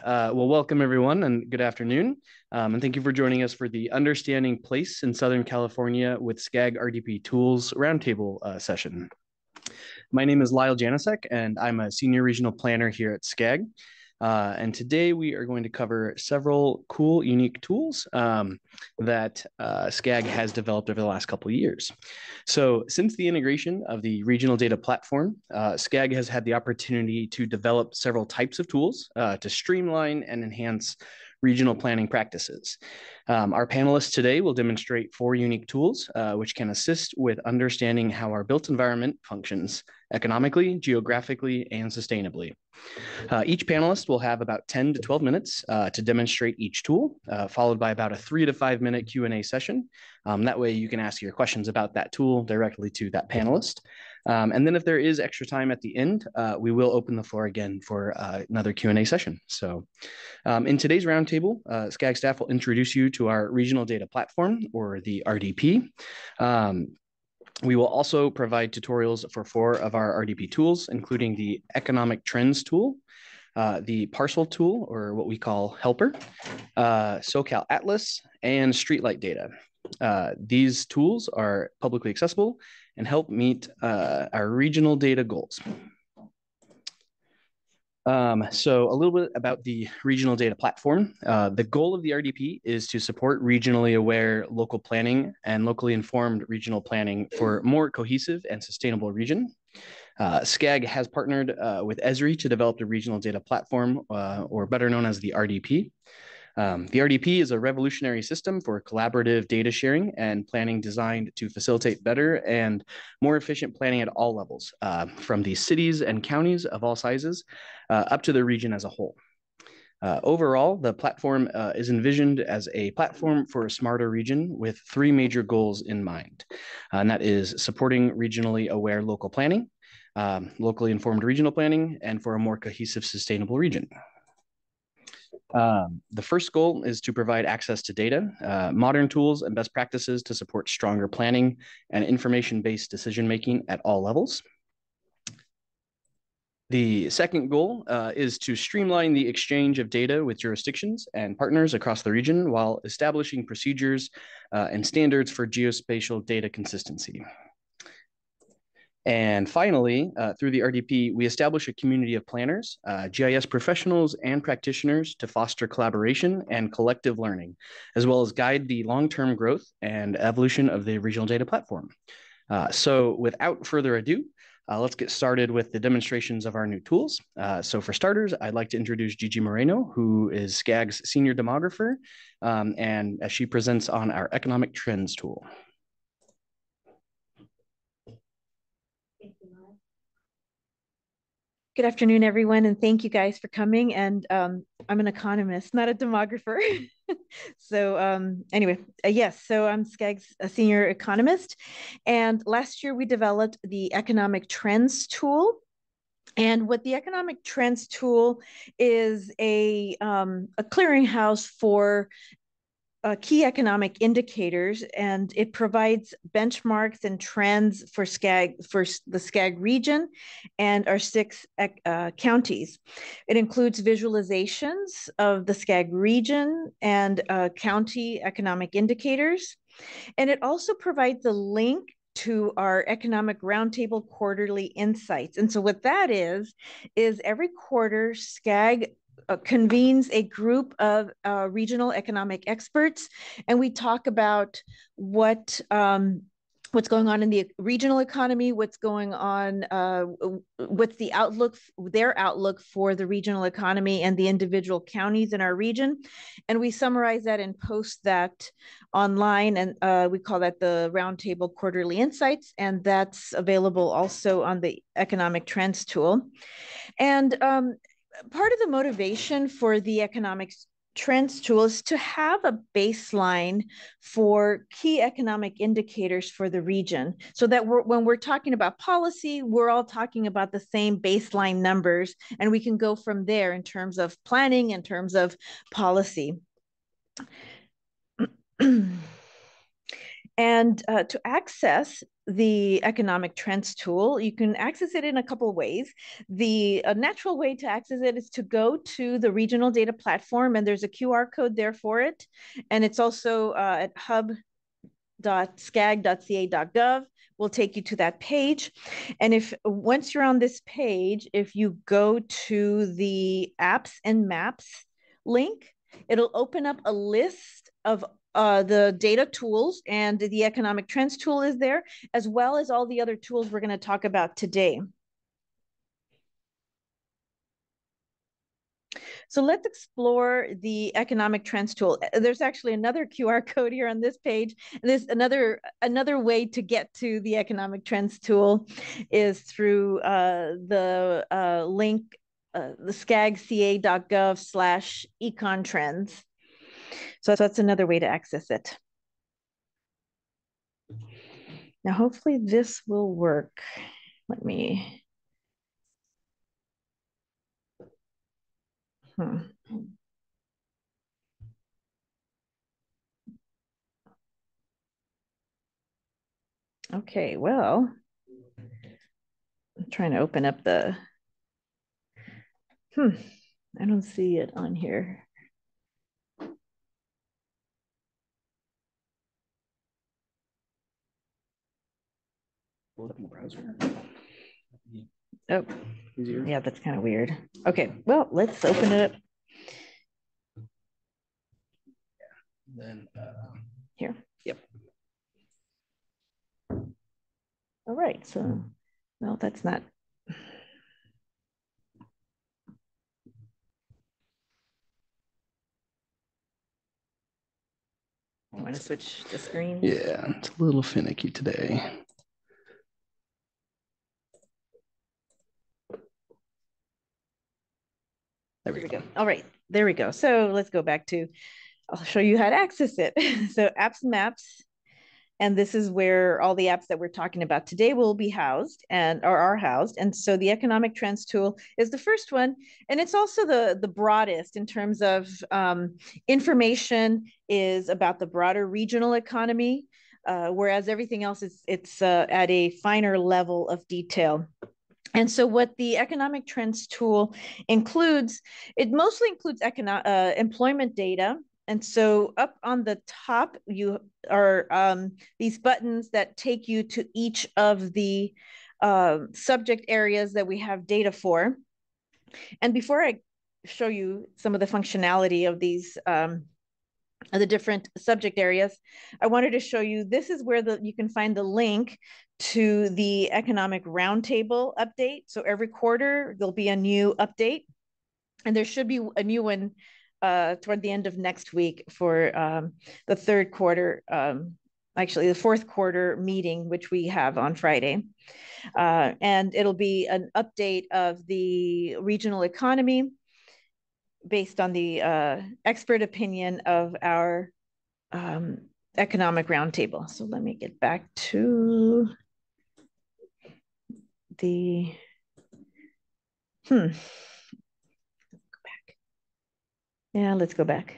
Well, welcome everyone and good afternoon. And thank you for joining us for the Understanding Place in Southern California with SCAG RDP Tools Roundtable session. My name is Lyle Janisek, and I'm a Senior Regional Planner here at SCAG. And today we are going to cover several cool, unique tools that SCAG has developed over the last couple of years. So since the integration of the regional data platform, SCAG has had the opportunity to develop several types of tools to streamline and enhance regional planning practices. Our panelists today will demonstrate 4 unique tools which can assist with understanding how our built environment functions economically, geographically, and sustainably. Each panelist will have about 10 to 12 minutes to demonstrate each tool, followed by about a 3 to 5 minute Q&A session. That way you can ask your questions about that tool directly to that panelist. And then if there is extra time at the end, we will open the floor again for another Q&A session. So in today's roundtable, SCAG staff will introduce you to our regional data platform, or the RDP. We will also provide tutorials for 4 of our RDP tools, including the Economic Trends tool, the Parcel tool, or what we call Helper, SoCal Atlas, and Streetlight Data. These tools are publicly accessible and help meet our regional data goals. So a little bit about the regional data platform. The goal of the RDP is to support regionally aware local planning and locally informed regional planning for more cohesive and sustainable region. SCAG has partnered with Esri to develop the regional data platform, or better known as the RDP. The RDP is a revolutionary system for collaborative data sharing and planning designed to facilitate better and more efficient planning at all levels, from the cities and counties of all sizes up to the region as a whole. Overall, the platform is envisioned as a platform for a smarter region with 3 major goals in mind, and that is supporting regionally aware local planning, locally informed regional planning, and for a more cohesive, sustainable region. The first goal is to provide access to data, modern tools and best practices to support stronger planning and information-based decision-making at all levels. The second goal is to streamline the exchange of data with jurisdictions and partners across the region while establishing procedures and standards for geospatial data consistency. And finally, through the RDP, we establish a community of planners, GIS professionals, and practitioners to foster collaboration and collective learning, as well as guide the long-term growth and evolution of the regional data platform. So without further ado, let's get started with the demonstrations of our new tools. So for starters, I'd like to introduce Gigi Moreno, who is SCAG's senior demographer, and as she presents on our Economic Trends tool. Good afternoon, everyone, and thank you guys for coming. And I'm an economist, not a demographer. So anyway, yes, so I'm SCAG's a senior economist. And last year we developed the Economic Trends tool. And what the Economic Trends tool is a clearinghouse for key economic indicators, and it provides benchmarks and trends for SCAG, for the SCAG region and our 6 counties. It includes visualizations of the SCAG region and county economic indicators. And it also provides a link to our Economic Roundtable quarterly insights. And so what that is every quarter SCAG convenes a group of regional economic experts, and we talk about what's going on in the regional economy, what's going on, what's the outlook, their outlook for the regional economy and the individual counties in our region. And we summarize that and post that online, and we call that the Roundtable Quarterly Insights, and that's available also on the Economic Trends tool. And part of the motivation for the Economic Trends tool is to have a baseline for key economic indicators for the region, so that when we're talking about policy, we're all talking about the same baseline numbers, and we can go from there in terms of planning, in terms of policy. And to access the economic trends tool, you can access it in a couple of ways. The natural way to access it is to go to the regional data platform, and there's a QR code there for it. And it's also at hub.scag.ca.gov will take you to that page. And if once you're on this page, if you go to the apps and maps link, it'll open up a list of the data tools, and the economic trends tool is there, as well as all the other tools we're going to talk about today. So let's explore the economic trends tool. There's actually another QR code here on this page. There's another way to get to the economic trends tool is through the link, the scagca.gov/econtrends. So that's another way to access it. Now, hopefully this will work. Let me. Okay, well, I'm trying to open up the, I don't see it on here. Pull it up in the browser. Oh, easier. Yeah, that's kind of weird. Okay, well, let's open it up. Then here. Yep. All right, so, well, that's not. I want to switch the screen. Yeah, it's a little finicky today. There we go. All right, there we go. So let's go back to, I'll show you how to access it. So apps and maps. And this is where all the apps that we're talking about today will be housed and are housed. And so the economic trends tool is the first one. And it's also the broadest in terms of information is about the broader regional economy, whereas everything else it's at a finer level of detail. And so what the economic trends tool includes, it mostly includes employment data. And so up on the top, you are these buttons that take you to each of the subject areas that we have data for. And before I show you some of the functionality of these the different subject areas, I wanted to show you, this is where you can find the link to the economic roundtable update. So every quarter, there'll be a new update. And there should be a new one toward the end of next week for the third quarter, actually the fourth quarter meeting, which we have on Friday. And it'll be an update of the regional economy based on the expert opinion of our economic roundtable. So let me get back to the, yeah, let's go back.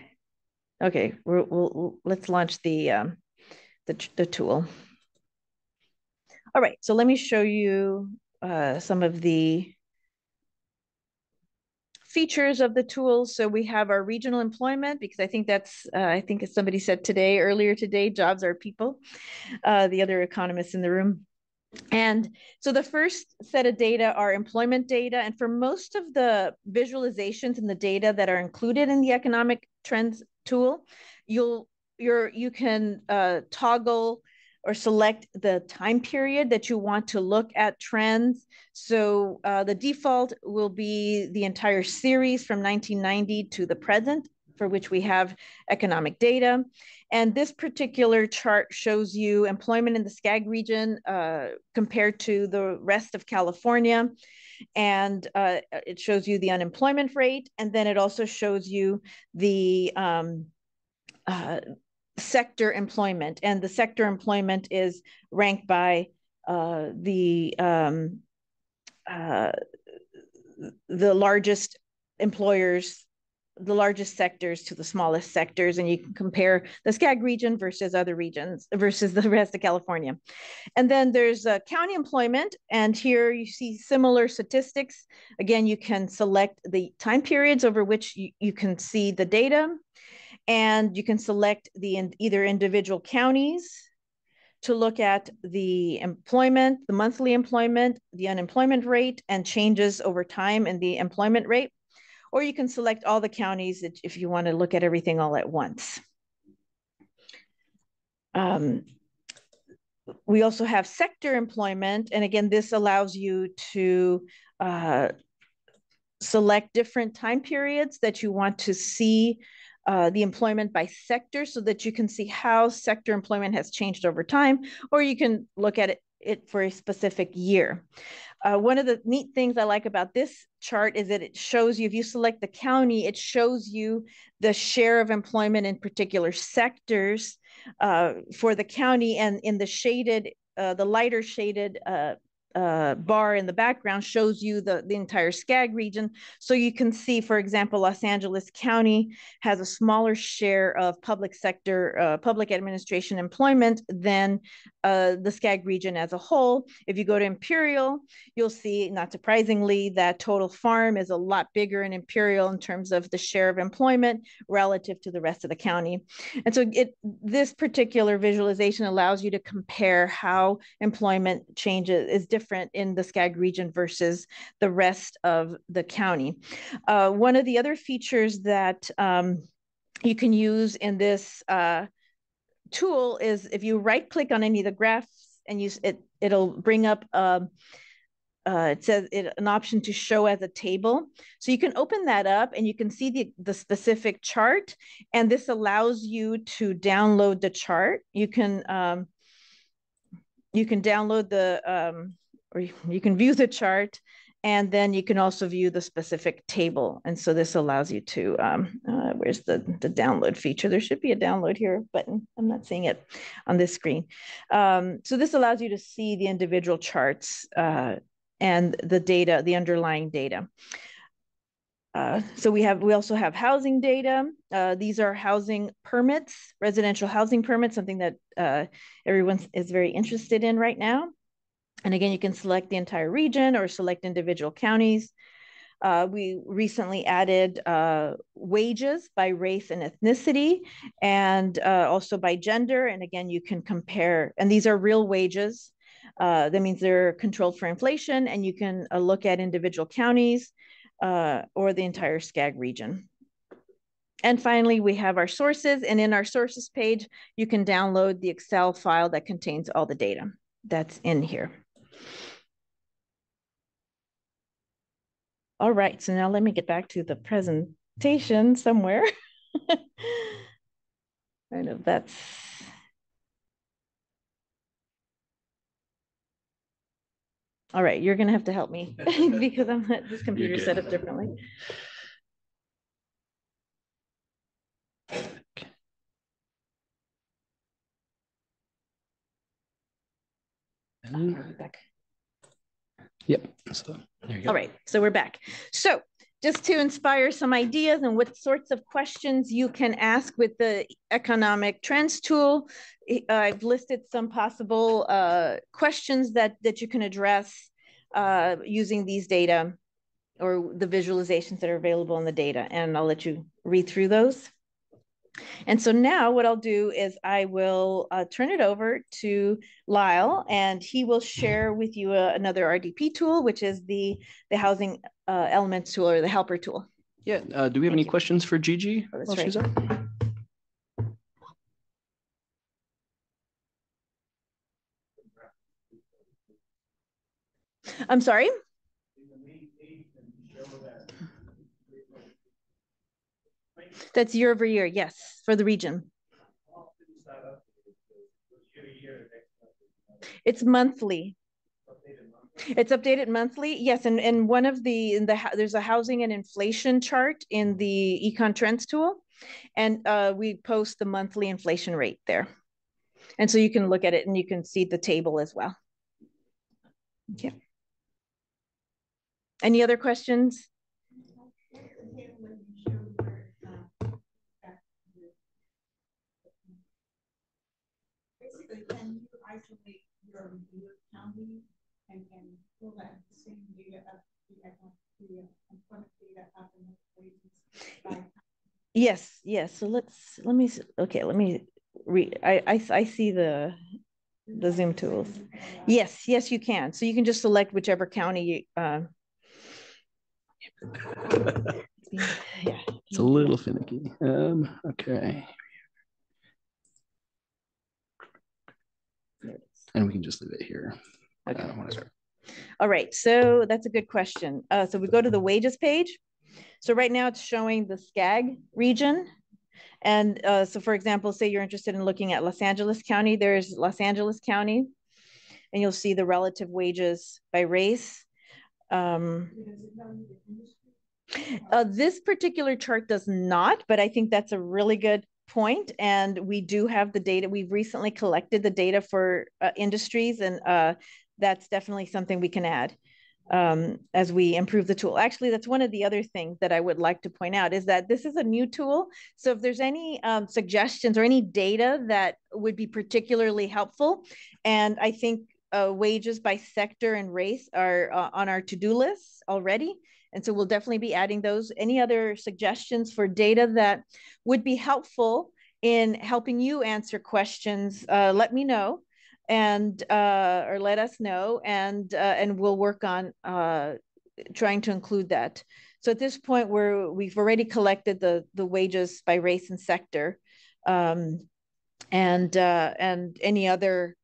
Okay, let's launch the tool. All right, so let me show you some of the features of the tools. So we have our regional employment, because I think that's, I think as somebody said earlier today, jobs are people, the other economists in the room. And so the first set of data are employment data. And for most of the visualizations and the data that are included in the economic trends tool, you can toggle or select the time period that you want to look at trends. So the default will be the entire series from 1990 to the present, for which we have economic data. And this particular chart shows you employment in the SCAG region compared to the rest of California. And it shows you the unemployment rate. And then it also shows you the sector employment. And the sector employment is ranked by the largest employers the largest sectors to the smallest sectors, and you can compare the SCAG region versus other regions versus the rest of California. And then there's county employment, and here you see similar statistics. Again, you can select the time periods over which you can see the data, and you can select the either individual counties to look at the employment, the monthly employment, the unemployment rate, and changes over time in the employment rate. Or you can select all the counties if you want to look at everything all at once. We also have sector employment. And again, this allows you to select different time periods that you want to see the employment by sector so that you can see how sector employment has changed over time, or you can look at it for a specific year. One of the neat things I like about this chart is that it shows you, if you select the county, it shows you the share of employment in particular sectors for the county, and in the shaded, the lighter shaded bar in the background shows you the entire SCAG region. So you can see, for example, Los Angeles County has a smaller share of public sector, public administration employment than the SCAG region as a whole. If you go to Imperial, you'll see, not surprisingly, that total farm is a lot bigger in Imperial in terms of the share of employment relative to the rest of the county. And so this particular visualization allows you to compare how employment changes is different in the SCAG region versus the rest of the county. One of the other features that you can use in this tool is if you right click on any of the graphs and use it, it'll bring up it says an option to show as a table. So you can open that up and you can see the specific chart, and this allows you to download the chart. You can download the or you can view the chart, and then you can also view the specific table. And so this allows you to, where's the download feature? There should be a download here button. I'm not seeing it on this screen. So this allows you to see the individual charts and the data, the underlying data. So we also have housing data. These are housing permits, residential housing permits, something that everyone is very interested in right now. And again, you can select the entire region or select individual counties. We recently added wages by race and ethnicity, and also by gender. And again, you can compare, and these are real wages. That means they're controlled for inflation, and you can look at individual counties or the entire SCAG region. And finally, we have our sources, and in our sources page, you can download the Excel file that contains all the data that's in here. All right, so now let me get back to the presentation somewhere. I know that's... All right, you're gonna have to help me because I'm not, this computer set up differently. Back. Yep. So there you go. All right, so we're back. So just to inspire some ideas and what sorts of questions you can ask with the economic trends tool, I've listed some possible questions that you can address using these data or the visualizations that are available in the data, and I'll let you read through those. And so now what I'll do is I will turn it over to Lyle, and he will share with you another RDP tool, which is the housing elements tool, or the helper tool. Yeah, do we have any questions for Gigi while she's up? I'm sorry? That's year over year, yes, for the region. It's monthly. It's updated monthly, yes. And one of there's a housing and inflation chart in the Econ Trends tool, and we post the monthly inflation rate there. And so you can look at it and you can see the table as well. Okay. Any other questions? isolate your county and pull that same data up the employment data up in the wages? Yes. So let me, okay, let me read. I see the Zoom tools. Yes, you can. So you can just select whichever county you, yeah. It's a little finicky. Okay. And we can just leave it here. Okay. I don't want to start. All right, so that's a good question. So we go to the wages page. So right now it's showing the SCAG region. And so for example, say you're interested in looking at Los Angeles County, there's Los Angeles County, and you'll see the relative wages by race. This particular chart does not, but I think that's a really good point. And we do have the data. We've recently collected the data for industries, and that's definitely something we can add as we improve the tool. Actually, that's one of the other things that I would like to point out is that this is a new tool. So if there's any suggestions or any data that would be particularly helpful, and I think wages by sector and race are on our to-do list already. And so we'll definitely be adding those. Any other suggestions for data that would be helpful in helping you answer questions, let me know, and or let us know, and we'll work on trying to include that. So at this point, we've already collected the wages by race and sector, and any other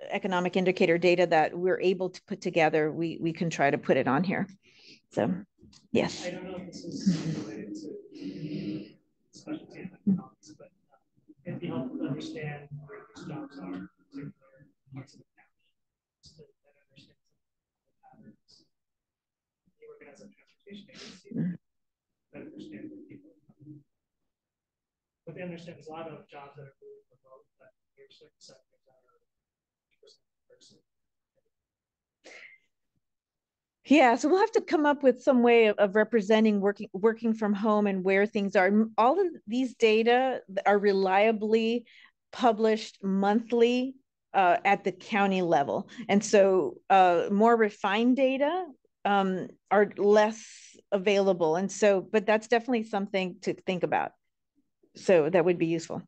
economic indicator data that we're able to put together, we can try to put it on here. So, yes. I don't know if this is related to specialty economics, but it'd be helpful to understand where these jobs are in particular parts of the county, so that understand some patterns. You work as a transportation agency, that understand where people are coming. What they understand is a lot of jobs that are moving remote, but there's certain sectors that are person. Yeah, so we'll have to come up with some way of representing working from home and where things are. All of these data are reliably published monthly at the county level. And so more refined data are less available. And so, but that's definitely something to think about. So that would be useful.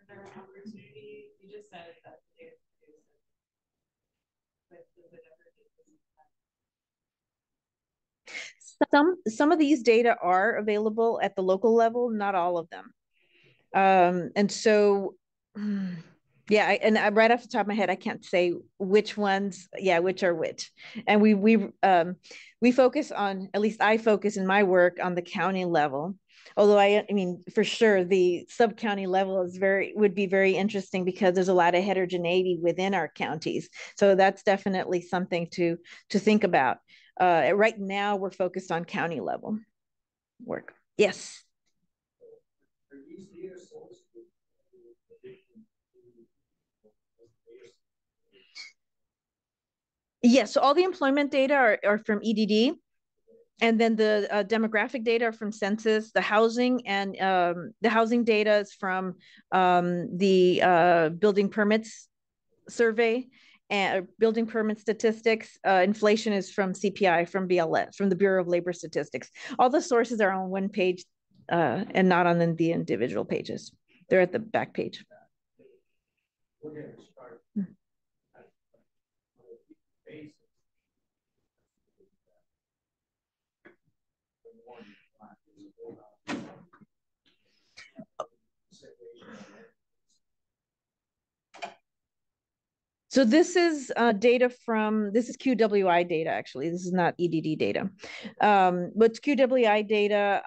You just said that some of these data are available at the local level, not all of them. And so, yeah, and right off the top of my head, I can't say which ones, which are which. And we focus on, at least I focus in my work on the county level. Although I mean, for sure, the sub-county level would be very interesting because there's a lot of heterogeneity within our counties. So that's definitely something to think about. Right now, we're focused on county level work. Yes. Yes, so all the employment data are from EDD. And then the demographic data are from census, the housing, and the housing data is from the building permits survey and building permit statistics. Inflation is from CPI, from BLS, from the Bureau of Labor Statistics. All the sources are on one page and not on the individual pages. They're at the back page. So this is data from, this is QWI data, actually. This is not EDD data. But it's QWI data,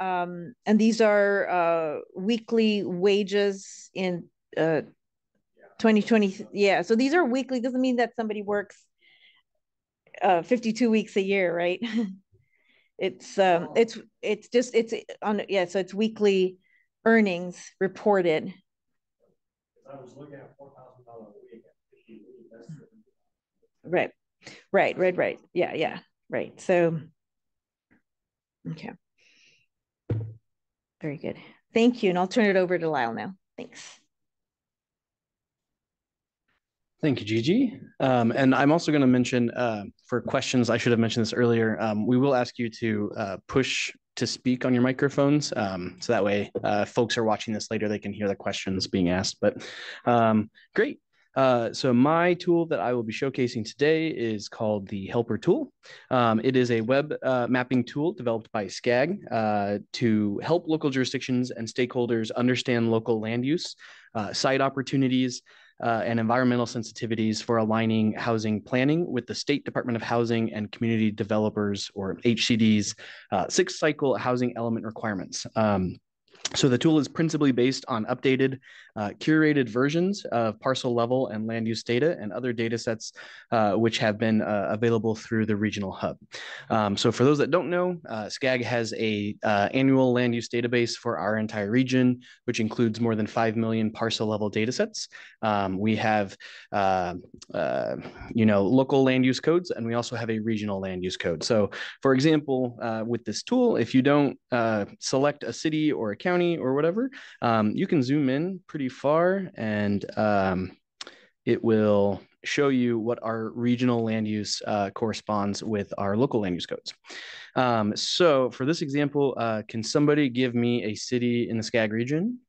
and these are weekly wages in 2020. Yeah, so these are weekly. Doesn't mean that somebody works 52 weeks a year, right? It's just, it's on, yeah, so it's weekly earnings reported. I was looking at $4,000 a week at 50 weeks. Right. Yeah. Right. So, okay. Very good. Thank you. And I'll turn it over to Lyle now. Thanks. Thank you, Gigi. And I'm also going to mention for questions, I should have mentioned this earlier, we will ask you to push to speak on your microphones. So that way folks are watching this later, they can hear the questions being asked. But great. So my tool that I will be showcasing today is called the Helper tool. It is a web mapping tool developed by SCAG to help local jurisdictions and stakeholders understand local land use, site opportunities, and environmental sensitivities for aligning housing planning with the State Department of Housing and Community Developers, or HCD's, sixth cycle housing element requirements. So the tool is principally based on updated, curated versions of parcel level and land use data and other data sets which have been available through the regional hub. So for those that don't know, SCAG has a annual land use database for our entire region, which includes more than 5 million parcel level data sets. We have, local land use codes, and we also have a regional land use code. So for example, with this tool, if you don't select a city or a county or whatever, you can zoom in pretty far, and it will show you what our regional land use corresponds with our local land use codes. So for this example, can somebody give me a city in the SCAG region?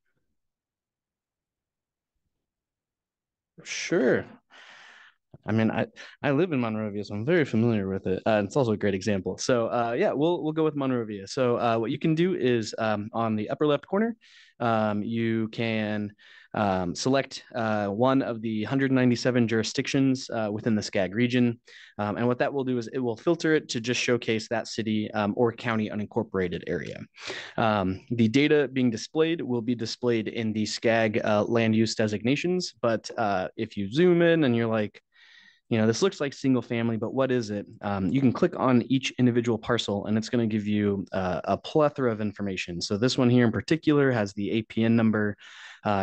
Sure. I mean, I live in Monrovia, so I'm very familiar with it. It's also a great example. So yeah, we'll go with Monrovia. So what you can do is on the upper left corner, you can select one of the 197 jurisdictions within the SCAG region. And what that will do is it will filter it to just showcase that city or county unincorporated area. The data being displayed will be displayed in the SCAG land use designations. But if you zoom in and you're like, this looks like single family, but what is it? You can click on each individual parcel, and it's going to give you a plethora of information. So this one here in particular has the APN number,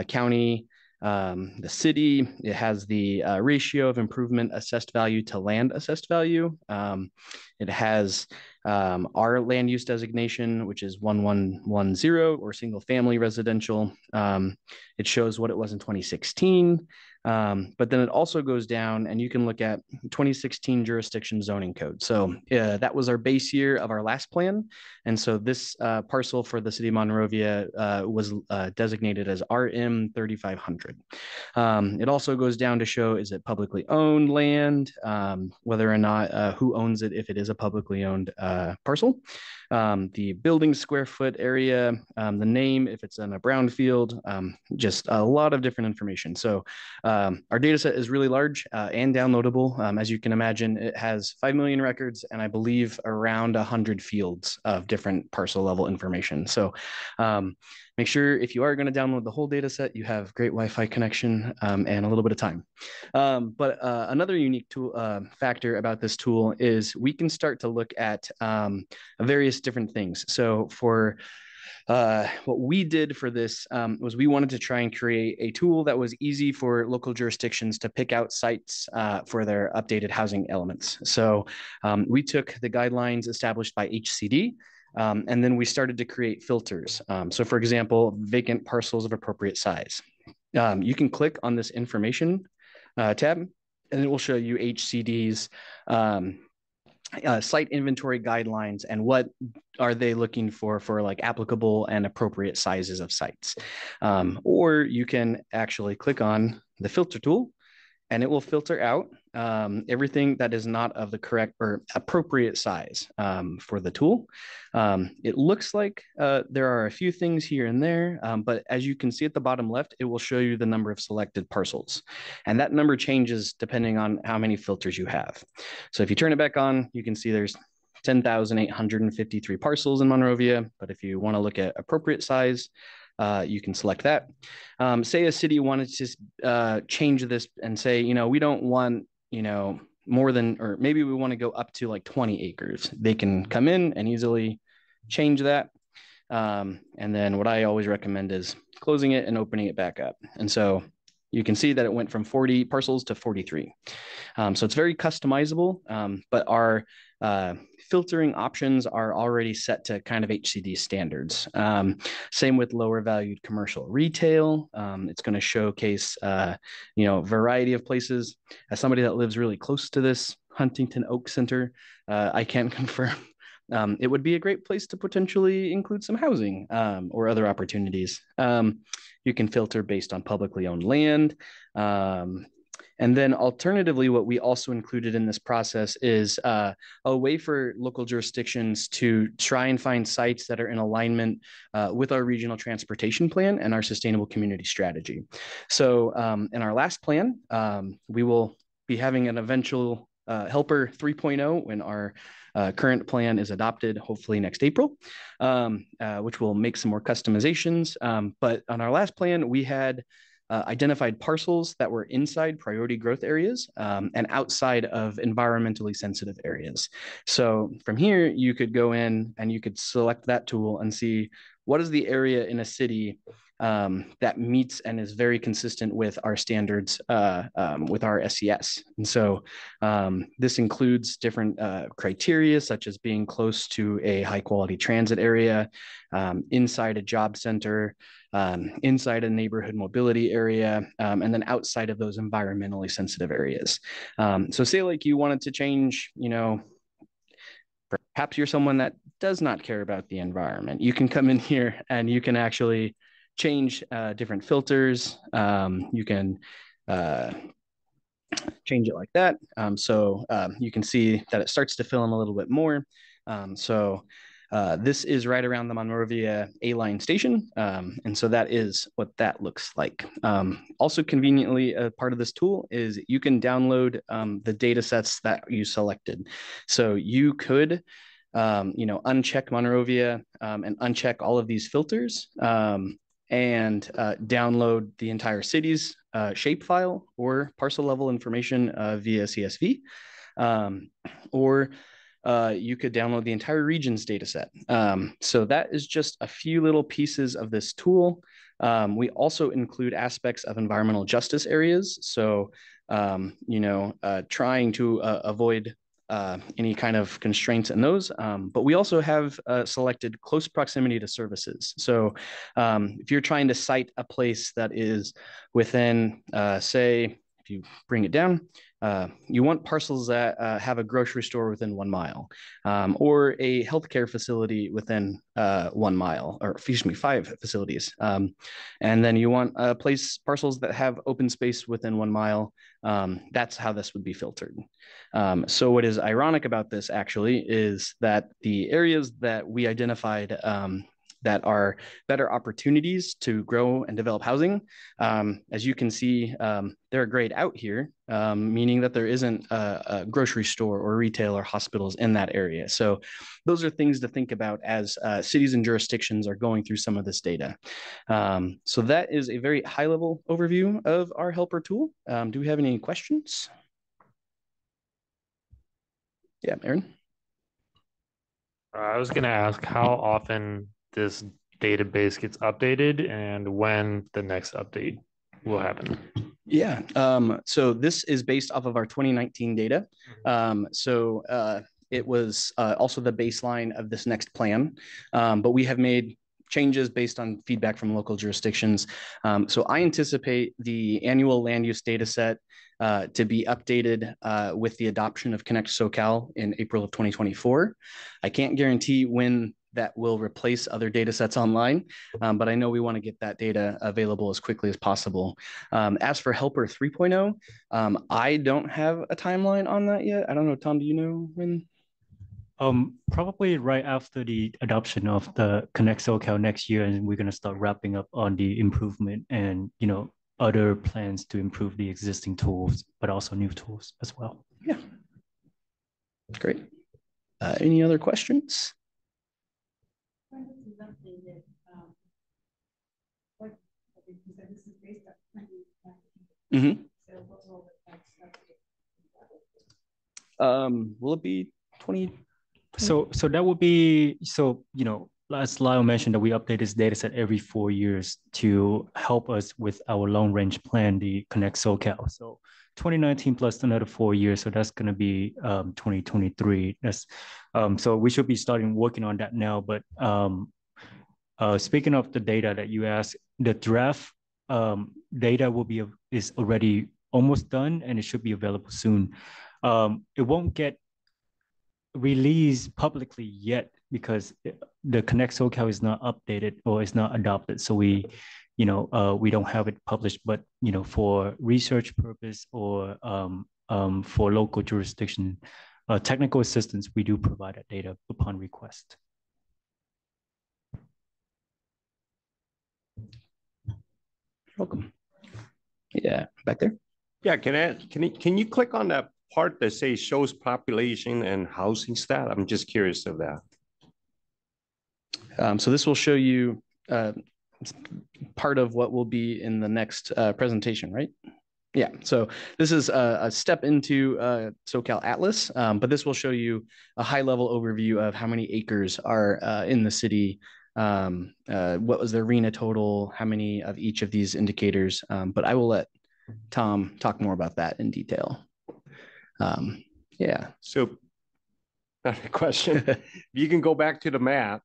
county, the city. It has the ratio of improvement assessed value to land assessed value. It has our land use designation, which is 1110, or single family residential. It shows what it was in 2016. But then it also goes down, and you can look at 2016 jurisdiction zoning code. So that was our base year of our last plan. And so this parcel for the city of Monrovia was designated as RM 3500. It also goes down to show, is it publicly owned land, whether or not who owns it if it is a publicly owned parcel, the building square foot area, the name if it's in a brownfield, just a lot of different information. So our data set is really large and downloadable. As you can imagine, it has 5 million records and I believe around 100 fields of different parcel level information. So make sure if you are going to download the whole data set, you have great Wi-Fi connection and a little bit of time. But another unique tool factor about this tool is we can start to look at various different things. So for what we did for this was we wanted to try and create a tool that was easy for local jurisdictions to pick out sites for their updated housing elements. So we took the guidelines established by HCD, and then we started to create filters. So for example, vacant parcels of appropriate size. You can click on this information tab, and it will show you HCD's site inventory guidelines and what are they looking for like applicable and appropriate sizes of sites. Or you can actually click on the filter tool, and it will filter out everything that is not of the correct or appropriate size for the tool. It looks like there are a few things here and there, but as you can see at the bottom left, it will show you the number of selected parcels. And that number changes depending on how many filters you have. So if you turn it back on, you can see there's 10,853 parcels in Monrovia, but if you want to look at appropriate size, you can select that. Say a city wanted to change this and say, we don't want, more than, or maybe we want to go up to like 20 acres. They can come in and easily change that. And then what I always recommend is closing it and opening it back up. And so you can see that it went from 40 parcels to 43. So it's very customizable, but our filtering options are already set to kind of HCD standards. Same with lower valued commercial retail. It's going to showcase, variety of places. As somebody that lives really close to this Huntington Oak Center, I can confirm it would be a great place to potentially include some housing or other opportunities. You can filter based on publicly owned land. And then alternatively, what we also included in this process is a way for local jurisdictions to try and find sites that are in alignment with our regional transportation plan and our sustainable community strategy. So in our last plan, we will be having an eventual helper 3.0 when our current plan is adopted, hopefully next April, which will make some more customizations. But on our last plan, we had identified parcels that were inside priority growth areas and outside of environmentally sensitive areas. So from here, you could go in and you could select that tool and see what is the area in a city that meets and is very consistent with our standards with our SES. And so this includes different criteria, such as being close to a high quality transit area, inside a job center, inside a neighborhood mobility area, and then outside of those environmentally sensitive areas. So say like you wanted to change, perhaps you're someone that does not care about the environment. You can come in here and you can actually change different filters. You can change it like that. So you can see that it starts to fill in a little bit more. This is right around the Monrovia A-Line station. And so that is what that looks like. Also conveniently, a part of this tool is you can download the data sets that you selected. So you could uncheck Monrovia and uncheck all of these filters and download the entire city's shapefile or parcel level information via CSV. Or you could download the entire region's data set. So that is just a few little pieces of this tool. We also include aspects of environmental justice areas. So, trying to avoid any kind of constraints in those. But we also have selected close proximity to services. So if you're trying to cite a place that is within, say, if you bring it down, you want parcels that have a grocery store within 1 mile, or a healthcare facility within 1 mile, or excuse me, 5 facilities. And then you want parcels that have open space within 1 mile. That's how this would be filtered. So what is ironic about this actually is that the areas that we identified that are better opportunities to grow and develop housing. As you can see, they're grayed out here, meaning that there isn't a grocery store or retail or hospitals in that area. So those are things to think about as cities and jurisdictions are going through some of this data. So that is a very high level overview of our helper tool. Do we have any questions? Yeah, Aaron? I was going to ask how often this database gets updated and when the next update will happen. Yeah, so this is based off of our 2019 data. It was also the baseline of this next plan, but we have made changes based on feedback from local jurisdictions. So I anticipate the annual land use data set to be updated with the adoption of Connect SoCal in April of 2024. I can't guarantee when that will replace other data sets online, but I know we want to get that data available as quickly as possible. As for Helper 3.0, I don't have a timeline on that yet. I don't know, Tom, do you know when? Probably right after the adoption of the Connect SoCal next year, and we're going to start wrapping up on the improvement and, other plans to improve the existing tools, but also new tools as well. Yeah, great. Any other questions? Mm-hmm. Will it be 20? So that would be, as Lyle mentioned, that we update this data set every 4 years to help us with our long range plan, the Connect SoCal. So 2019 plus another 4 years. So that's going to be 2023. That's so we should be starting working on that now. But speaking of the data that you asked, the draft data is already almost done and it should be available soon. It won't get released publicly yet because the Connect SoCal is not updated or is not adopted. So we don't have it published, but for research purpose or for local jurisdiction technical assistance, we do provide that data upon request. Welcome. Yeah, back there. Yeah, can you click on that part that says shows population and housing stat? I'm just curious of that. So this will show you part of what will be in the next presentation, right? Yeah, so this is a step into SoCal Atlas, but this will show you a high-level overview of how many acres are in the city, what was the RENA total, how many of each of these indicators, but I will let Tom talk more about that in detail. Yeah. So, another question. If you can go back to the map,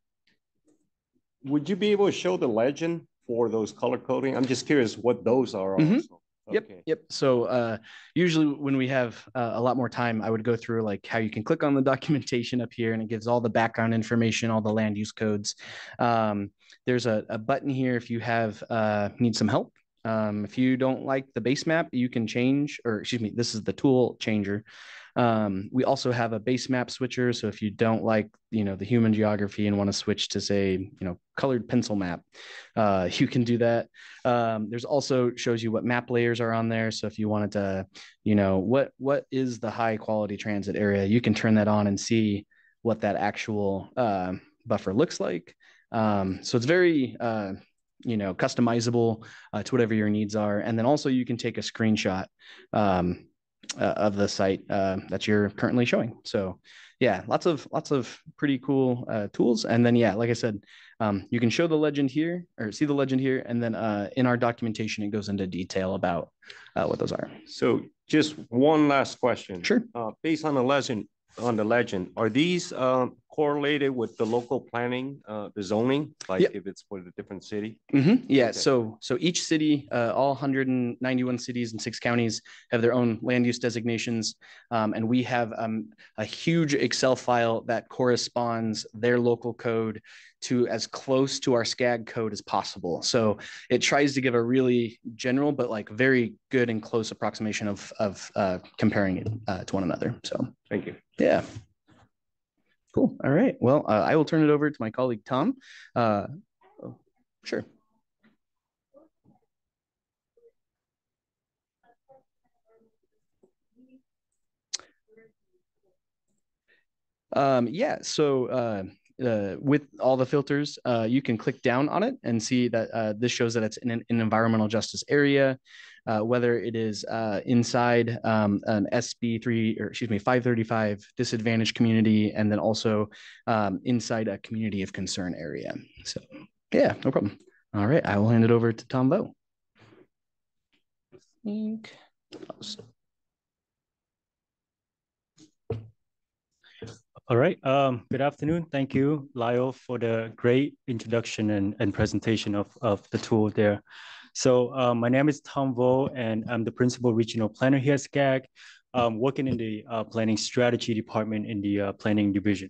would you be able to show the legend for those color coding? I'm just curious what those are also. Okay. Yep. So usually when we have a lot more time, I would go through like how you can click on the documentation up here and it gives all the background information, all the land use codes. There's a button here if you need some help. If you don't like the base map, you can change, or excuse me, this is the tool changer. We also have a base map switcher. So if you don't like, the human geography and want to switch to say, colored pencil map, you can do that. There's also shows you what map layers are on there. So if you wanted to, what is the high quality transit area, you can turn that on and see what that actual buffer looks like. So it's very, customizable to whatever your needs are. And then also you can take a screenshot of the site that you're currently showing. So yeah, lots of pretty cool tools. And then, yeah, like I said, you can show the legend here or see the legend here. And then in our documentation, it goes into detail about what those are. So just one last question. Sure. Based on the legend, are these correlated with the local planning, the zoning, like if it's for the different city? Yeah, okay. So each city, all 191 cities and 6 counties have their own land use designations. And we have a huge Excel file that corresponds their local code to as close to our SCAG code as possible. So it tries to give a really general, but like very good and close approximation of comparing it to one another. So thank you. Yeah. Cool. All right. Well, I will turn it over to my colleague, Tom. Sure. Yeah. So with all the filters, you can click down on it and see that this shows that it's in an environmental justice area. Whether it is inside an SB 535 disadvantaged community, and then also inside a community of concern area. So yeah, no problem. All right, I will hand it over to Tom Vo. All right. Good afternoon. Thank you, Lyle, for the great introduction and presentation of the tool there. So my name is Tom Vo, and I'm the Principal Regional Planner here at SCAG, working in the Planning Strategy Department in the Planning Division.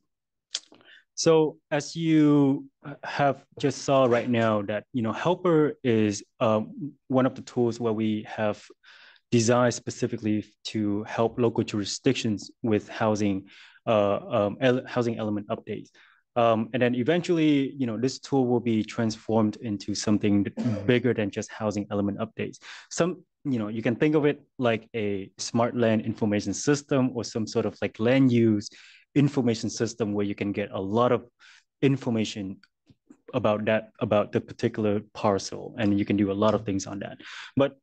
So as you have just saw right now that, Helper is one of the tools where we have designed specifically to help local jurisdictions with housing element updates. And then eventually, this tool will be transformed into something bigger than just housing element updates. You can think of it like a smart land information system or some sort of like land use information system where you can get a lot of information about the particular parcel, and you can do a lot of things on that. But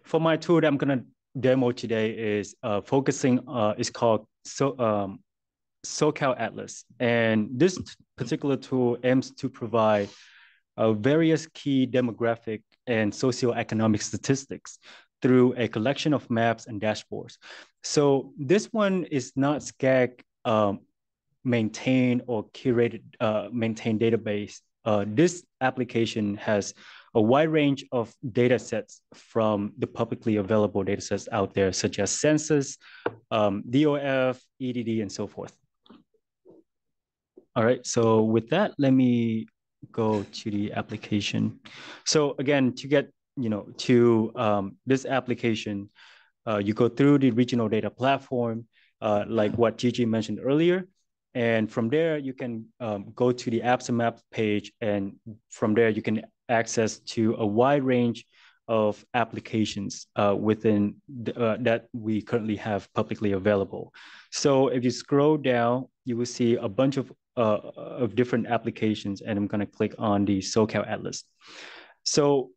for my tool that I'm gonna demo today is focusing is called SoCal Atlas. And this particular tool aims to provide various key demographic and socioeconomic statistics through a collection of maps and dashboards. So this one is not SCAG maintained or curated, maintained database. This application has a wide range of data sets from the publicly available data sets out there, such as census, DOF, EDD, and so forth. All right, so with that, let me go to the application. So again, to get to this application, you go through the regional data platform, like what Gigi mentioned earlier. And from there, you can go to the apps and maps page. And from there, you can access to a wide range of applications within that we currently have publicly available. So if you scroll down, you will see a bunch of different applications, and I'm going to click on the SoCal Atlas. So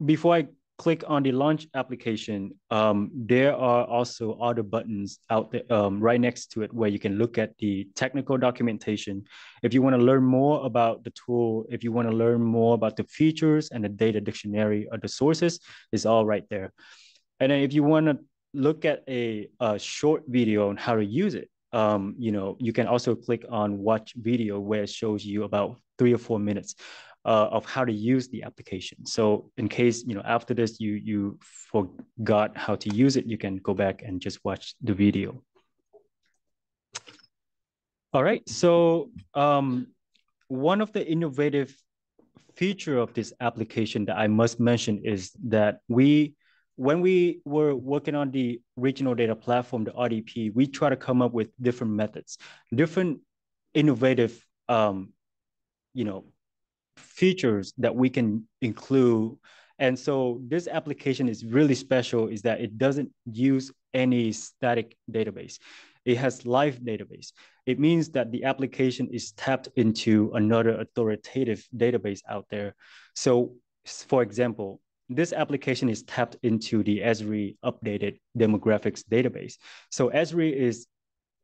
before I click on the launch application, there are also other buttons out there right next to it where you can look at the technical documentation. If you want to learn more about the tool, if you want to learn more about the features and the data dictionary or the sources, it's all right there. And then if you want to look at a short video on how to use it, you can also click on watch video where it shows you about 3 or 4 minutes of how to use the application. So in case, after this, you forgot how to use it, you can go back and just watch the video. All right, so one of the innovative feature of this application that I must mention is that when we were working on the regional data platform, the RDP, we try to come up with different methods, different innovative, features that we can include. And so this application is really special is that it doesn't use any static database. It has live database. It means that the application is tapped into another authoritative database out there. So for example, this application is tapped into the Esri updated demographics database. So Esri is,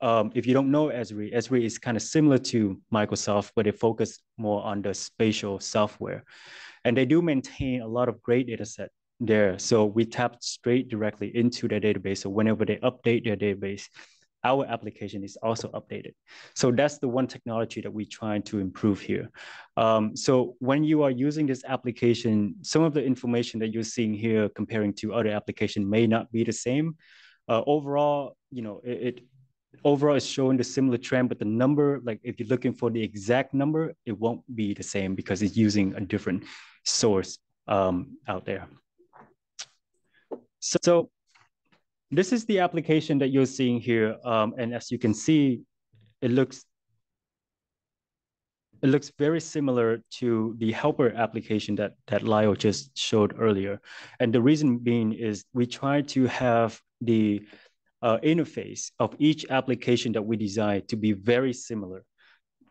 if you don't know Esri is kind of similar to Microsoft, but it focuses more on the spatial software. And they do maintain a lot of great data set there. So we tapped straight directly into their database. So whenever they update their database, our application is also updated. So that's the one technology that we're trying to improve here. So when you are using this application, some of the information that you're seeing here comparing to other applications may not be the same. Overall, overall it's showing the similar trend, but the number, like if you're looking for the exact number, it won't be the same because it's using a different source out there. So this is the application that you're seeing here. And as you can see, it looks very similar to the helper application that Lyle just showed earlier. And the reason being is we try to have the interface of each application that we design to be very similar.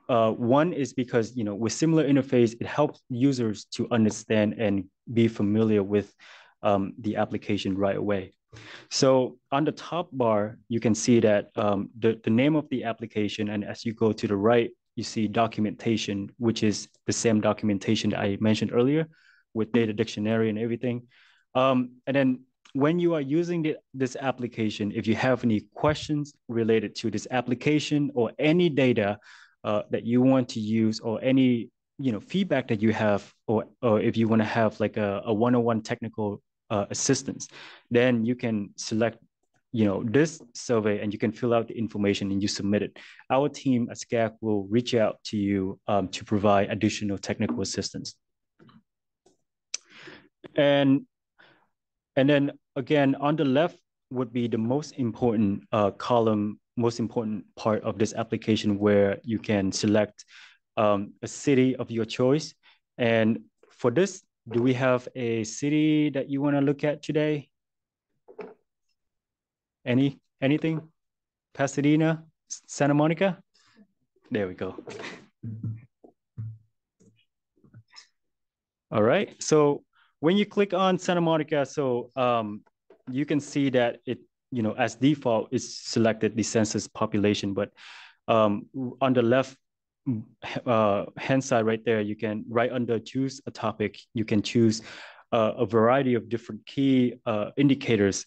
One is because, with similar interface, it helps users to understand and be familiar with the application right away. So on the top bar, you can see that the name of the application, and as you go to the right, you see documentation, which is the same documentation that I mentioned earlier with data dictionary and everything. And then when you are using this application, if you have any questions related to this application or any data that you want to use or any feedback that you have, or if you want to have like a one-on-one technical assistance, then you can select this survey and you can fill out the information and you submit it. Our team at SCAG will reach out to you to provide additional technical assistance. And then again, on the left would be the most important column, most important part of this application where you can select a city of your choice. And for this, do we have a city that you want to look at today? Anything? Pasadena, Santa Monica? There we go. All right, so when you click on Santa Monica, so you can see that it, as default, is selected the census population, but On the left hand side right there, you can right under choose a topic, you can choose a variety of different key indicators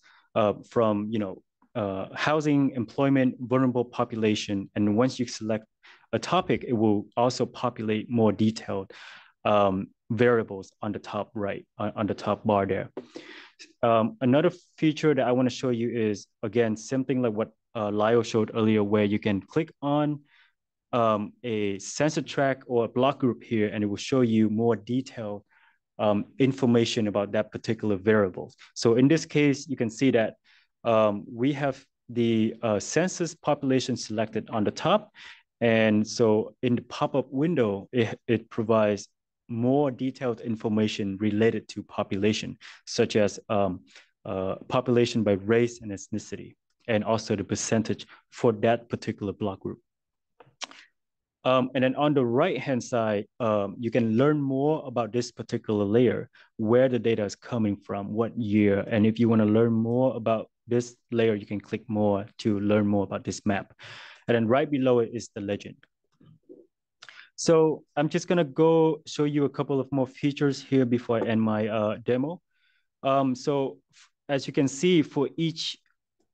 from, housing, employment, vulnerable population. And once you select a topic, it will also populate more detailed variables on the top right, on the top bar there. Another feature that I want to show you is, again, something like what Lyle showed earlier, where you can click on a sensor track or a block group here, and it will show you more detailed information about that particular variable. So in this case, you can see that we have the census population selected on the top. And so in the pop-up window, it provides more detailed information related to population, such as population by race and ethnicity, and also the percentage for that particular block group. And then on the right-hand side, you can learn more about this particular layer, where the data is coming from, what year. And if you want to learn more about this layer, you can click more to learn more about this map. And then right below it is the legend. So I'm just going to go show you a couple of more features here before I end my demo. So as you can see, for each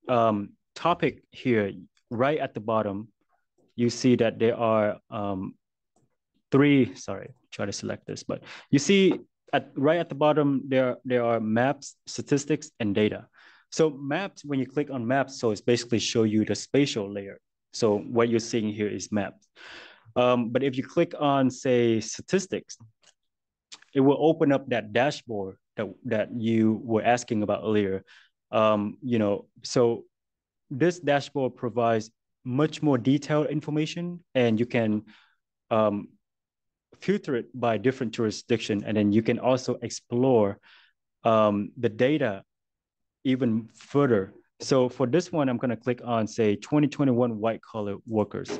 topic here, right at the bottom, you see that there are try to select this, but you see right at the bottom, there are maps, statistics, and data. So maps, when you click on maps, so it's basically show you the spatial layer. So what you're seeing here is maps. But if you click on, say, statistics, it will open up that dashboard that you were asking about earlier. So this dashboard provides much more detailed information, and you can filter it by different jurisdiction, and then you can also explore the data even further. So for this one, I'm going to click on, say, 2021 white-collar workers.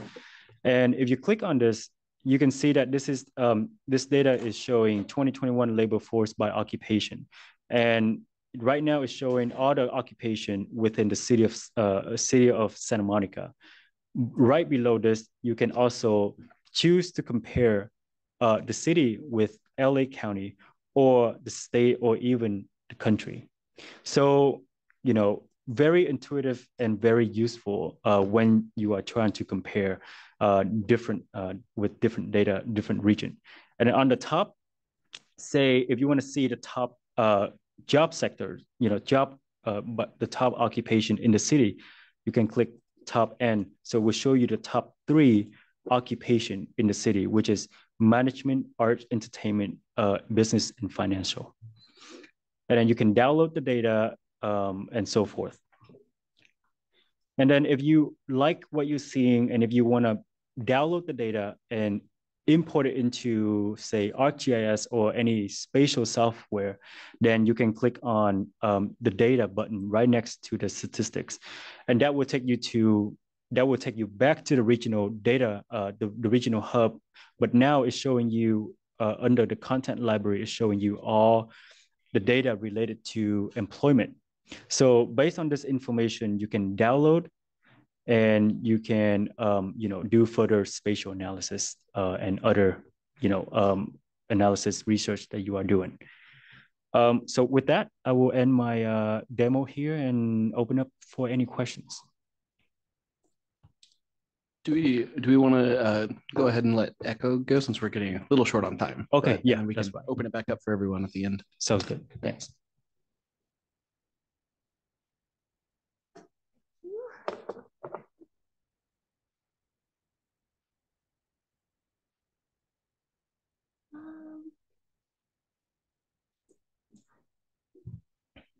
And if you click on this, you can see that this data is showing 2021 labor force by occupation. And right now it's showing all the occupation within the city of Santa Monica. Right below this, you can also choose to compare the city with LA County, or the state, or even the country. So, very intuitive and very useful when you are trying to compare with different data, different region. And then on the top, say, if you want to see the top job sectors, but the top occupation in the city, you can click top N. So we'll show you the top 3 occupation in the city, which is management, art, entertainment, business, and financial. And then you can download the data and so forth. And then if you like what you're seeing, and if you want to download the data and import it into, say, ArcGIS or any spatial software, then you can click on the data button right next to the statistics. And that will take you back to the regional data, the regional hub. But now it's showing you under the content library, is showing you all the data related to employment. So based on this information, you can download, and you can do further spatial analysis and other analysis research that you are doing. So with that, I will end my demo here and open up for any questions. Do we want to go ahead and let Echo go, since we're getting a little short on time? Okay, yeah, we can open it back up for everyone at the end. Sounds good. Thanks.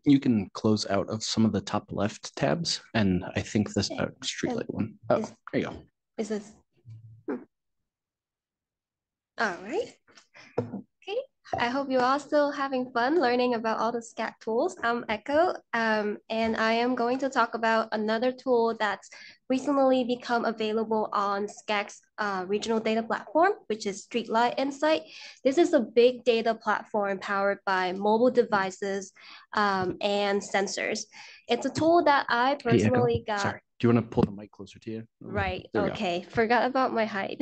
You can close out of some of the top left tabs, and I think this streetlight one. Oh, there you go. Is this? All right. Okay. I hope you're all still having fun learning about all the SCAG tools. I'm Echo, and I am going to talk about another tool that's recently become available on SCAG's regional data platform, which is Streetlight Insight. This is a big data platform powered by mobile devices and sensors. It's a tool that I personally got. Sorry. Do you want to pull the mic closer to you? Right. Okay. Forgot about my height.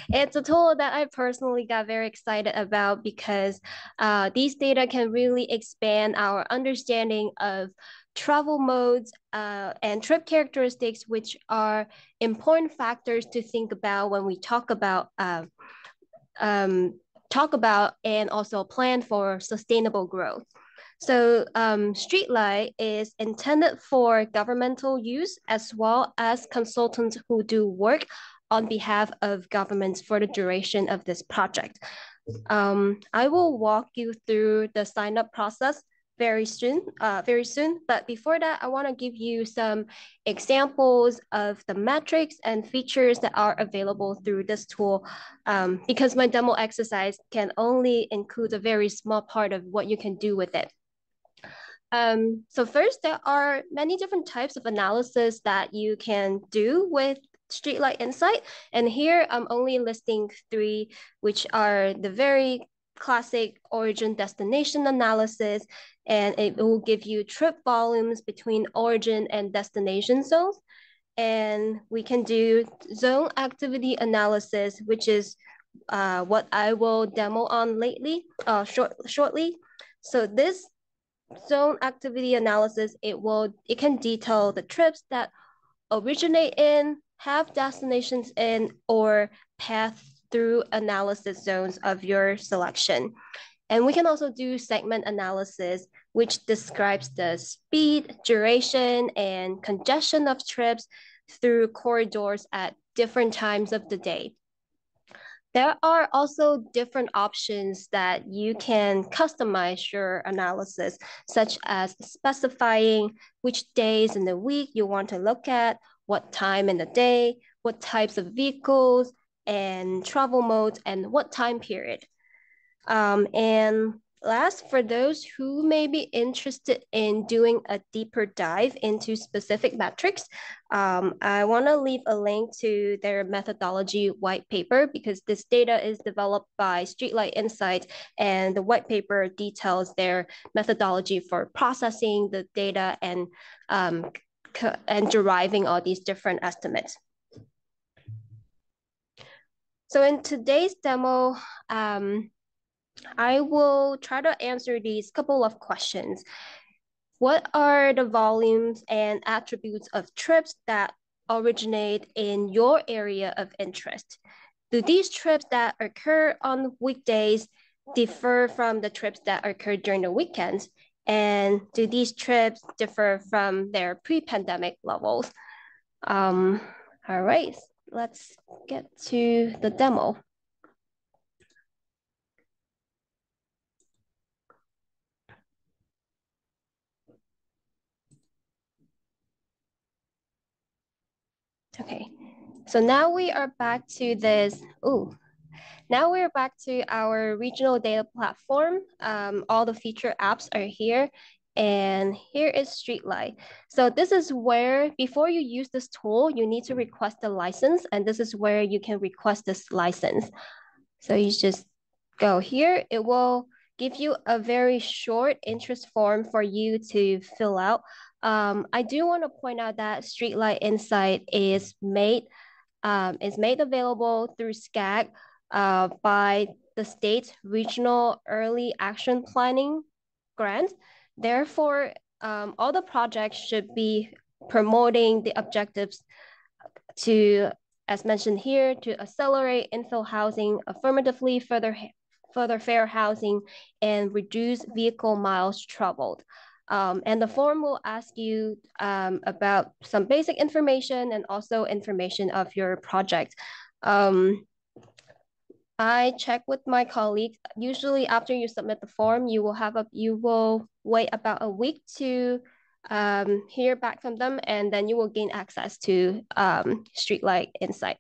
It's a tool that I personally got very excited about because these data can really expand our understanding of travel modes and trip characteristics, which are important factors to think about when we talk about and also plan for sustainable growth. So Streetlight is intended for governmental use as well as consultants who do work on behalf of governments for the duration of this project. I will walk you through the sign up process very soon. But before that, I want to give you some examples of the metrics and features that are available through this tool because my demo exercise can only include a very small part of what you can do with it. So first, there are many different types of analysis that you can do with Streetlight Insight. And here I'm only listing 3, which are the very classic origin destination analysis, and it will give you trip volumes between origin and destination zones. And we can do zone activity analysis, which is what I will demo on shortly. So this zone activity analysis, it can detail the trips that originate in, have destinations in, or path through analysis zones of your selection. And we can also do segment analysis, which describes the speed, duration, and congestion of trips through corridors at different times of the day. There are also different options that you can customize your analysis, such as specifying which days in the week you want to look at, what time in the day, what types of vehicles and travel modes, and what time period. And last, for those who may be interested in doing a deeper dive into specific metrics, I want to leave a link to their methodology white paper because this data is developed by Streetlight Insight, and the white paper details their methodology for processing the data and deriving all these different estimates. So in today's demo, I will try to answer these couple of questions. What are the volumes and attributes of trips that originate in your area of interest? Do these trips that occur on weekdays differ from the trips that occur during the weekends? And do these trips differ from their pre-pandemic levels? All right, let's get to the demo. Okay, so now we are back to this. Now we're back to our regional data platform. All the feature apps are here, and here is Streetlight. So this is where, before you use this tool, you need to request a license, and this is where you can request this license. So you just go here. It will give you a very short interest form for you to fill out. I do want to point out that Streetlight Insight is made available through SCAG by the state's Regional Early Action Planning grant. Therefore, all the projects should be promoting the objectives to, as mentioned here, to accelerate infill housing, affirmatively further fair housing, and reduce vehicle miles traveled. And the form will ask you about some basic information and also information of your project. I check with my colleagues. Usually after you submit the form, you will wait about a week to hear back from them, and then you will gain access to Streetlight Insight.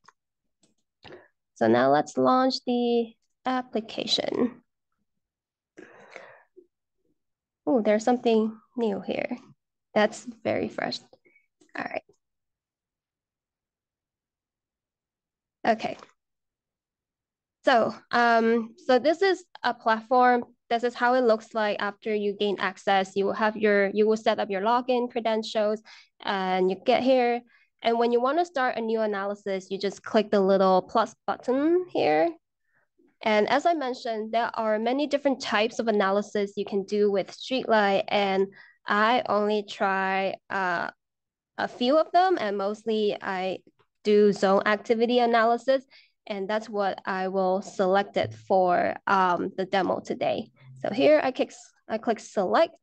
So now let's launch the application. Oh, there's something new here. That's very fresh. All right. Okay. So, so this is a platform. This is how it looks like after you gain access. You will set up your login credentials and you get here. And when you want to start a new analysis, you just click the little plus button here. And as I mentioned, there are many different types of analysis you can do with Streetlight, and I only try a few of them, and mostly I do zone activity analysis, and that's what I will select it for the demo today. So here I click select,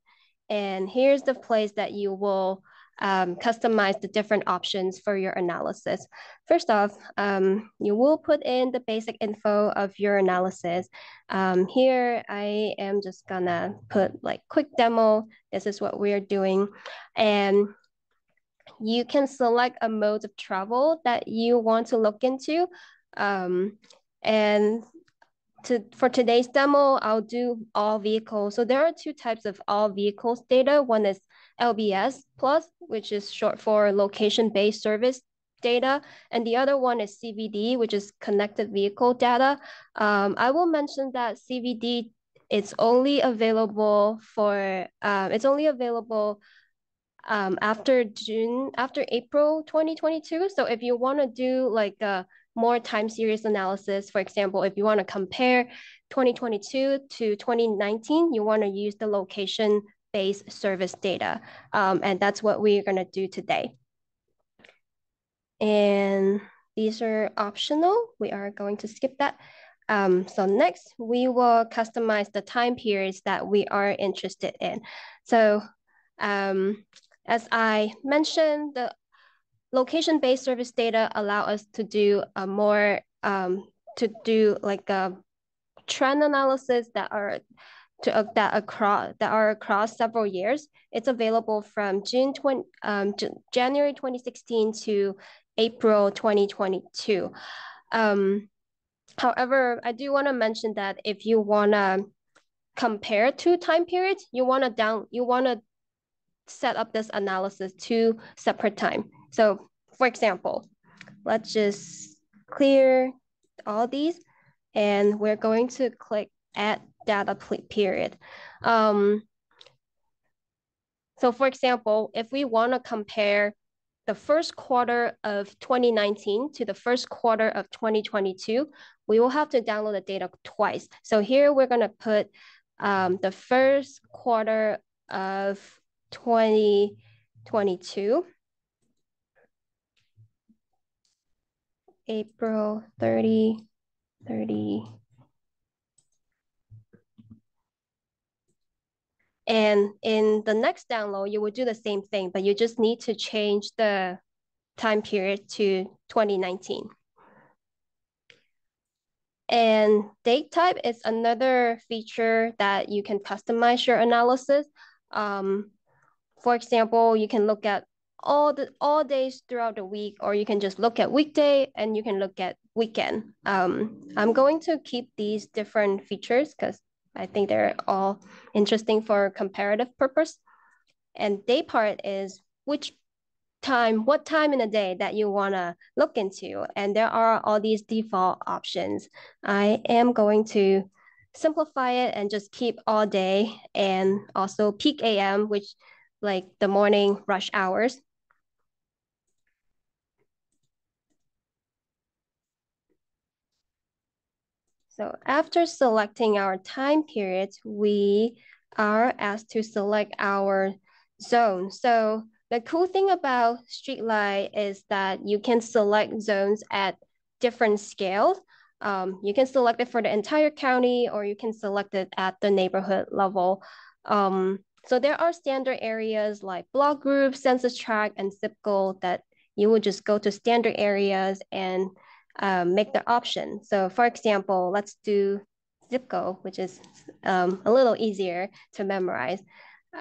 and here's the place that you will customize the different options for your analysis. First off, you will put in the basic info of your analysis. Here I am just gonna put like quick demo. This is what we're doing. And you can select a mode of travel that you want to look into. And for today's demo, I'll do all vehicles. So there are two types of all vehicles data. One is LBS plus, which is short for location-based service data. And the other one is CVD, which is connected vehicle data. I will mention that CVD, it's only available after April 2022. So if you want to do like a more time series analysis, for example, if you want to compare 2022 to 2019, you want to use the location-based service data. And that's what we're going to do today. And these are optional. We are going to skip that. So next, we will customize the time periods that we are interested in. So as I mentioned, the location-based service data allow us to do a more like a trend analysis that are across several years. It's available from January 2016 to April 2022. However, I do want to mention that if you want to compare two time periods, you want to set up this analysis two separate time. So for example, let's just clear all these and we're going to click add data period. So for example, if we want to compare the first quarter of 2019 to the first quarter of 2022, we will have to download the data twice. So here we're going to put the first quarter of 2022, April 30. And in the next download, you will do the same thing, but you just need to change the time period to 2019. And date type is another feature that you can customize your analysis. For example, you can look at all days throughout the week, or you can just look at weekday and you can look at weekend. I'm going to keep these different features because I think they're all interesting for comparative purpose. And day part is what time in the day that you want to look into. And there are all these default options. I am going to simplify it and just keep all day and also peak AM, which like the morning rush hours. So after selecting our time periods, we are asked to select our zone. So the cool thing about Streetlight is that you can select zones at different scales. You can select it for the entire county, or you can select it at the neighborhood level. So there are standard areas like block group, census tract, and zip code that you would just go to standard areas and make the option. So for example, let's do zip code, which is a little easier to memorize.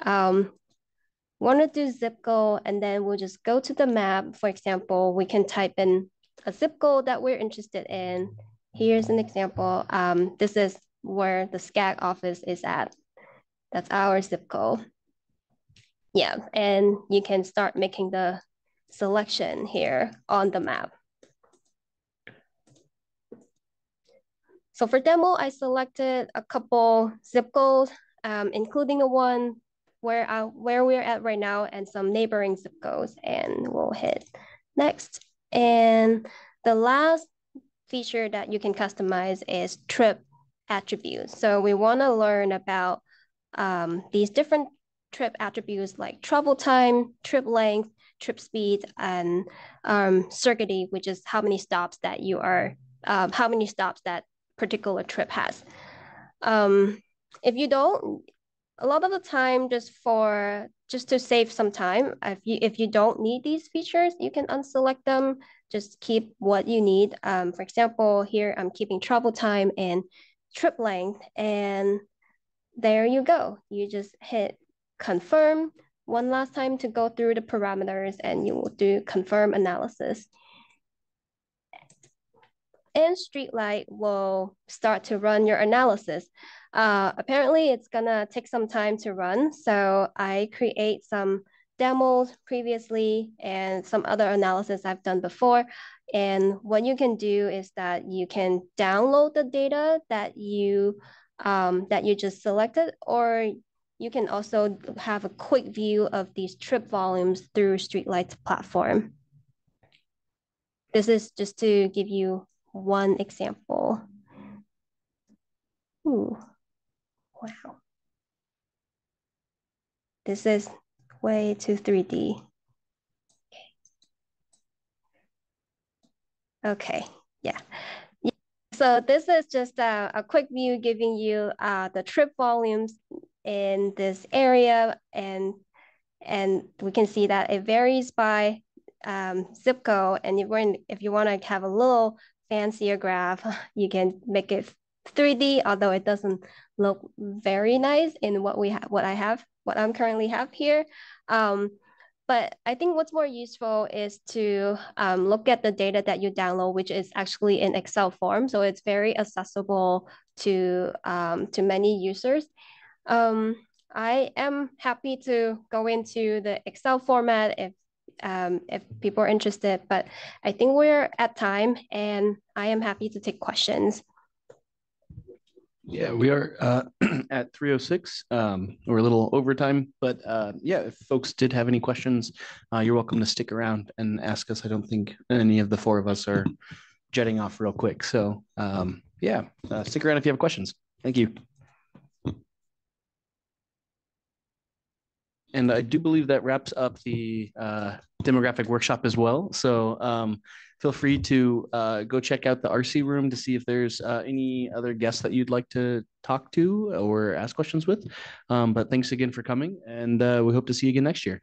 Want to do zip code, and then we'll just go to the map. For example, we can type in a zip code that we're interested in. Here's an example. This is where the SCAG office is at. That's our zip code. Yeah, and you can start making the selection here on the map. So for demo, I selected a couple zip codes, including the one where we're at right now and some neighboring zip codes, and we'll hit next. And the last feature that you can customize is trip attributes. So we want to learn about these different trip attributes like travel time, trip length, trip speed, and circuity, which is how many stops that particular trip has. If you don't, a lot of the time, just to save some time, if you don't need these features, you can unselect them. Just keep what you need. For example, here I'm keeping travel time and trip length, and there you go. You just hit confirm one last time to go through the parameters, and you will do confirm analysis. And Streetlight will start to run your analysis. Apparently, it's gonna take some time to run, so I create some demos previously and some other analysis I've done before. And what you can do is that you can download the data that you just selected, or you can also have a quick view of these trip volumes through Streetlight's platform. This is just to give you one example. Ooh, wow. This is way too 3D. Okay, yeah. So this is just a quick view giving you the trip volumes in this area, and we can see that it varies by zip code. And if you want to have a little fancier graph, you can make it 3D, although it doesn't look very nice in what I'm currently have here. But I think what's more useful is to look at the data that you download, which is actually in Excel form. So it's very accessible to many users. I am happy to go into the Excel format if people are interested, but I think we're at time, and I am happy to take questions. Yeah, we are at 3:06. We're a little overtime, but yeah, if folks did have any questions, you're welcome to stick around and ask us. I don't think any of the four of us are jetting off real quick. So yeah, stick around if you have questions. Thank you. And I do believe that wraps up the demographic workshop as well. So feel free to go check out the RC room to see if there's any other guests that you'd like to talk to or ask questions with. But thanks again for coming, and we hope to see you again next year.